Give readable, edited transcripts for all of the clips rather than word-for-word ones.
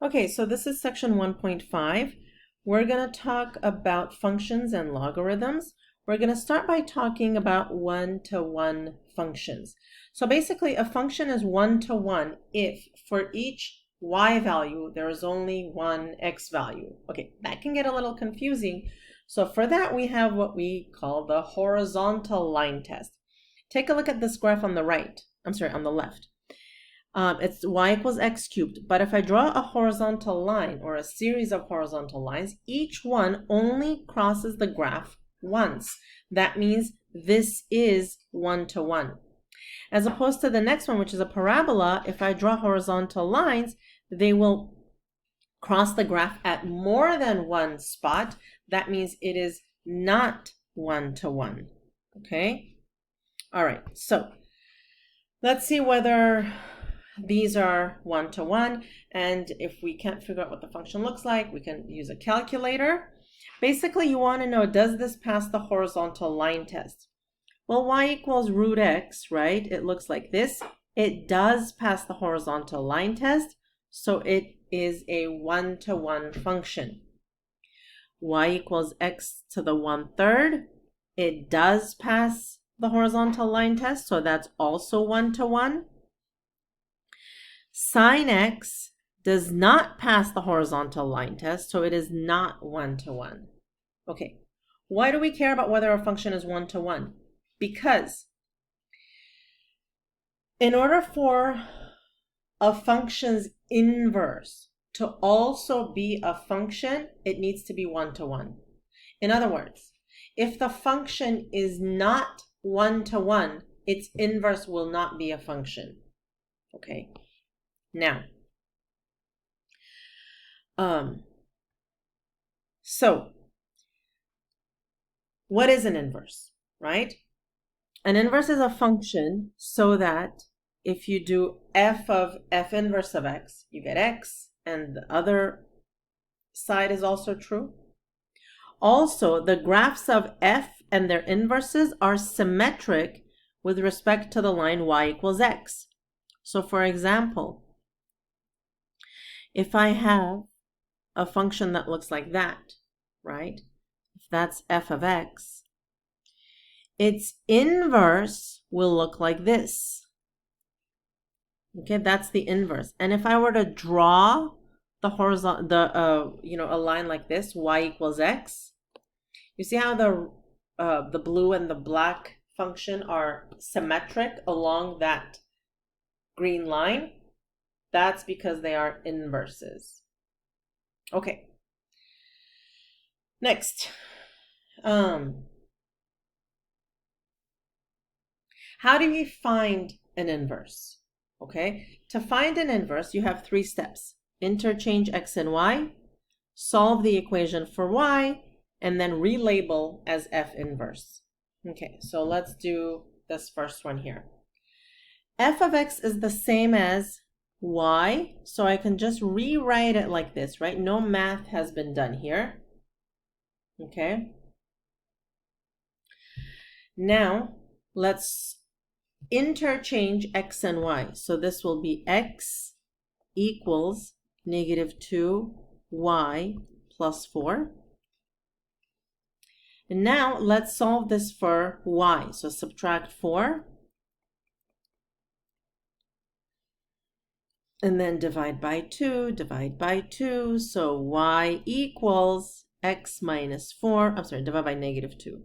Okay, so this is section 1.5. We're going to talk about functions and logarithms. We're going to start by talking about one-to-one functions. So basically, a function is one-to-one if for each y value, there is only one x value. Okay, that can get a little confusing. So for that, we have what we call the horizontal line test. Take a look at this graph on the right. I'm sorry, on the left. It's y equals x cubed. But if I draw a horizontal line or a series of horizontal lines, each one only crosses the graph once. That means this is one-to-one. As opposed to the next one, which is a parabola, if I draw horizontal lines, they will cross the graph at more than one spot. That means it is not one-to-one. Okay? All right, so let's see whether these are one-to-one, and if we can't figure out what the function looks like, we can use a calculator. Basically, you want to know, does this pass the horizontal line test? Well, y equals root x, right? It looks like this. It does pass the horizontal line test, so it is a one-to-one function. Y equals x to the 1/3. It does pass the horizontal line test, so that's also one-to-one. Sine x does not pass the horizontal line test, so it is not one-to-one. Okay, why do we care about whether a function is one-to-one? Because in order for a function's inverse to also be a function, it needs to be one-to-one. In other words, if the function is not one-to-one, its inverse will not be a function. Okay. Now, so what is an inverse, right? An inverse is a function so that if you do f of f inverse of x, you get x, and the other side is also true. Also, the graphs of f and their inverses are symmetric with respect to the line y equals x. So for example, if I have a function that looks like that, right? If that's f of x, its inverse will look like this. Okay, that's the inverse. And if I were to draw the horizontal, a line like this, y equals x, you see how the blue and the black function are symmetric along that green line? That's because they are inverses. Okay. Next. How do we find an inverse? Okay. To find an inverse, you have 3 steps. Interchange x and y, solve the equation for y, and then relabel as f inverse. Okay, so let's do this first one here. F of x is the same as y, so I can just rewrite it like this, right? No math has been done here. Okay. Now, let's interchange x and y. So this will be x equals -2y plus 4. And now, let's solve this for y. So subtract 4. And then divide by 2, so y equals x minus 4, divide by -2.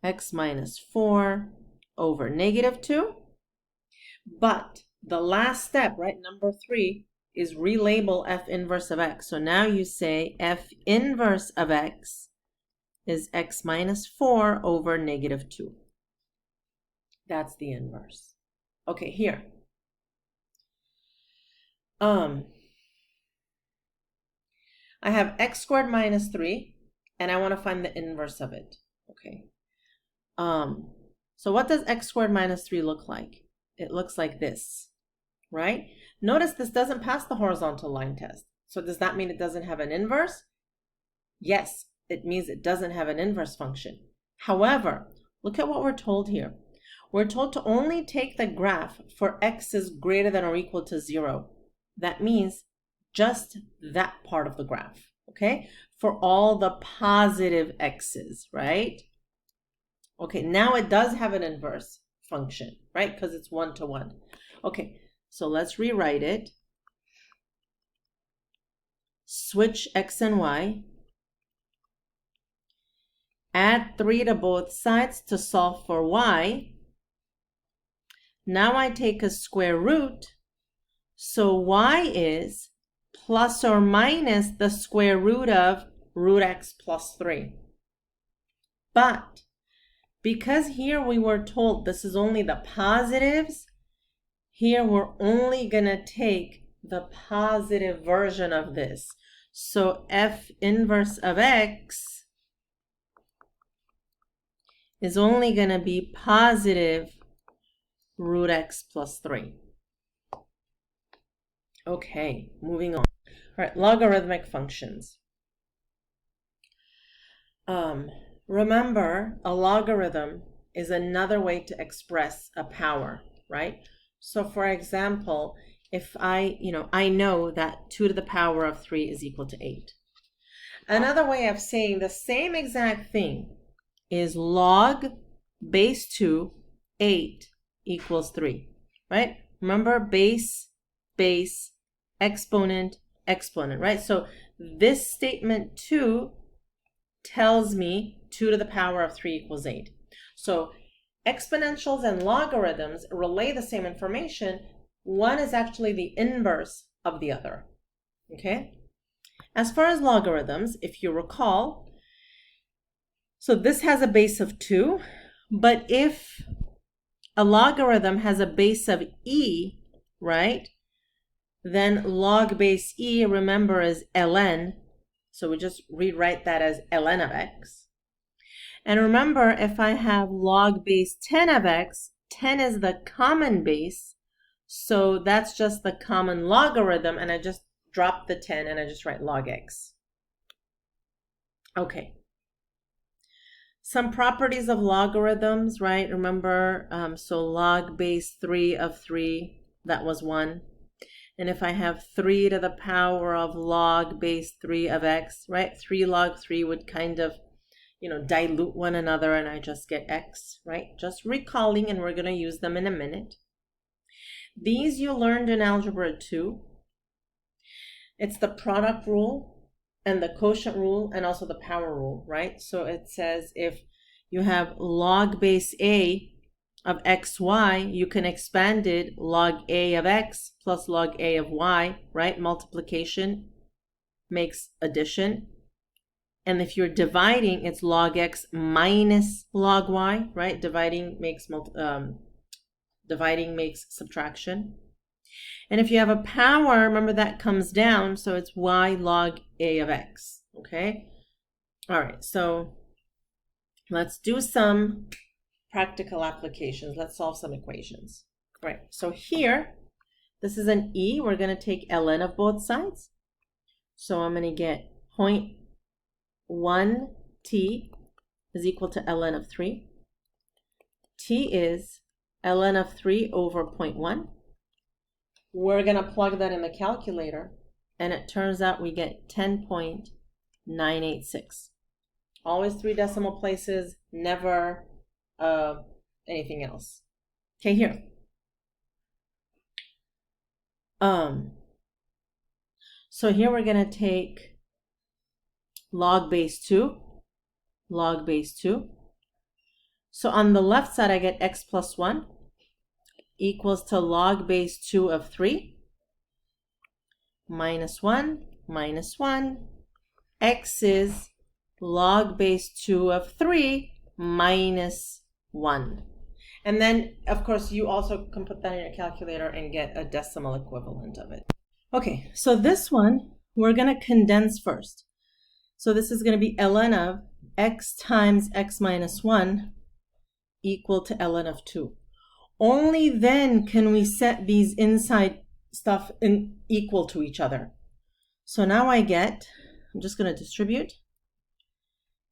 X minus 4 over -2. But the last step, right, number 3, is relabel f inverse of x. So now you say f inverse of x is x minus 4 over -2. That's the inverse. Okay, here. I have x squared minus 3, and I want to find the inverse of it. Okay. So what does x squared minus 3 look like? It looks like this, right? Notice this doesn't pass the horizontal line test. So does that mean it doesn't have an inverse? Yes, it means it doesn't have an inverse function. However, look at what we're told here. We're told to only take the graph for x is greater than or equal to 0. That means just that part of the graph, okay? For all the positive x's, right? Okay, now it does have an inverse function, right? Because it's 1 to 1. Okay, so let's rewrite it. Switch x and y. Add 3 to both sides to solve for y. Now I take a square root, so y is plus or minus the square root of root x plus 3. But because here we were told this is only the positives, here we're only going to take the positive version of this. So f inverse of x is only going to be positive root x plus 3. Okay, moving on. All right, logarithmic functions. Remember, a logarithm is another way to express a power, right? So for example, if I know that 2 to the power of 3 is equal to 8. Another way of saying the same exact thing is log base 2, 8 equals 3, right? Remember, base, exponent, exponent, right? So this statement 2 tells me 2 to the power of 3 equals 8. So exponentials and logarithms relay the same information. One is actually the inverse of the other, okay? As far as logarithms, if you recall, so this has a base of 2, but if a logarithm has a base of e, right, then log base e, remember, is ln. So we just rewrite that as ln of x. And remember, if I have log base 10 of x, 10 is the common base. So that's just the common logarithm, and I just drop the 10 and I just write log x. Okay. Some properties of logarithms, right? Remember, so log base 3 of 3, that was 1. And if I have 3 to the power of log base 3 of x, right? 3 log 3 would kind of, dilute one another, and I just get x, right? Just recalling, and we're going to use them in a minute. These you learned in Algebra 2. It's the product rule and the quotient rule and also the power rule, right? So it says if you have log base a of xy, you can expand it log a of x plus log a of y, right? Multiplication makes addition. And if you're dividing, it's log x minus log y, right? Dividing makes subtraction. And if you have a power, remember that comes down, so it's y log a of x, okay? All right, so let's do some practical applications. Let's solve some equations. All right, so here, this is an e. We're going to take ln of both sides. So I'm going to get 0.1t is equal to ln of 3. T is ln of 3 over 0.1. We're going to plug that in the calculator, and it turns out we get 10.986. Always 3 decimal places, never anything else. Okay, here. So here we're going to take log base 2, log base 2. So on the left side, I get x plus 1 equals to log base 2 of 3 minus 1 minus 1. X is log base 2 of 3 minus 1. And then, of course, you also can put that in your calculator and get a decimal equivalent of it. Okay, so this one, we're going to condense first. So this is going to be ln of x times x minus 1 equal to ln of 2. Only then can we set these inside stuff in equal to each other. So now I get, I'm just going to distribute,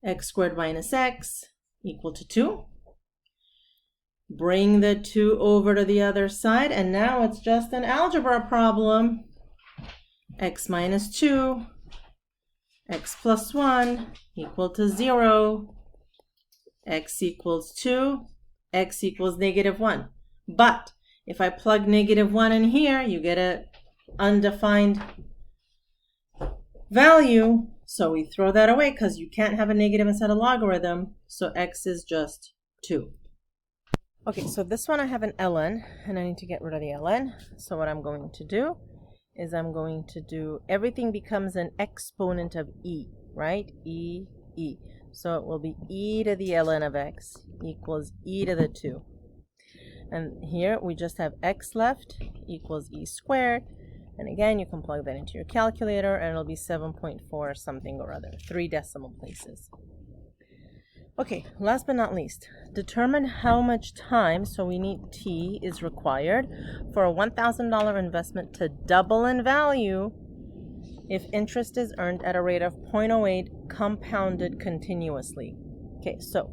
x squared minus x equal to 2. Bring the 2 over to the other side, and now it's just an algebra problem. x minus 2, x plus 1 equal to 0, x equals 2, x equals negative 1. But if I plug negative 1 in here, you get an undefined value. So we throw that away because you can't have a negative inside a logarithm. So x is just 2. Okay, so this one I have an ln, and I need to get rid of the ln. So what I'm going to do is everything becomes an exponent of e, right? E. So it will be e to the ln of x equals e to the 2. And here we just have x left equals e squared. And again, you can plug that into your calculator, and it'll be 7.4 something or other, 3 decimal places. Okay, last but not least, determine how much time, so we need t, is required for a $1,000 investment to double in value if interest is earned at a rate of 0.08 compounded continuously. Okay, so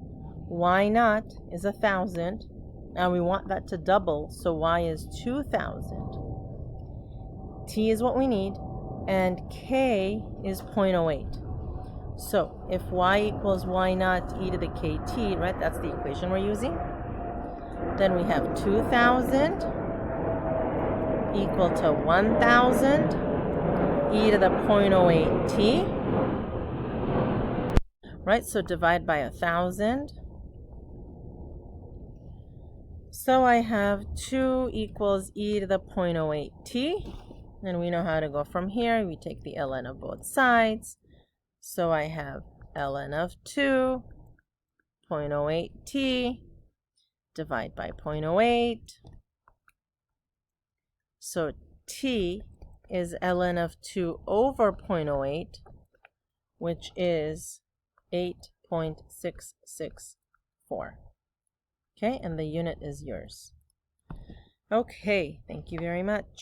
y naught is 1,000, and we want that to double, so y is 2,000. T is what we need, and k is 0.08. So if y equals y naught e to the kt, right, that's the equation we're using, then we have 2,000 equal to 1,000 e to the 0.08 t, right? So divide by 1,000. So I have 2 equals e to the 0.08 t, and we know how to go from here. We take the ln of both sides. So I have ln of 2, 0.08 t, divide by 0.08. So t is ln of 2 over 0.08, which is 8.664. Okay, and the unit is yours. Okay, thank you very much.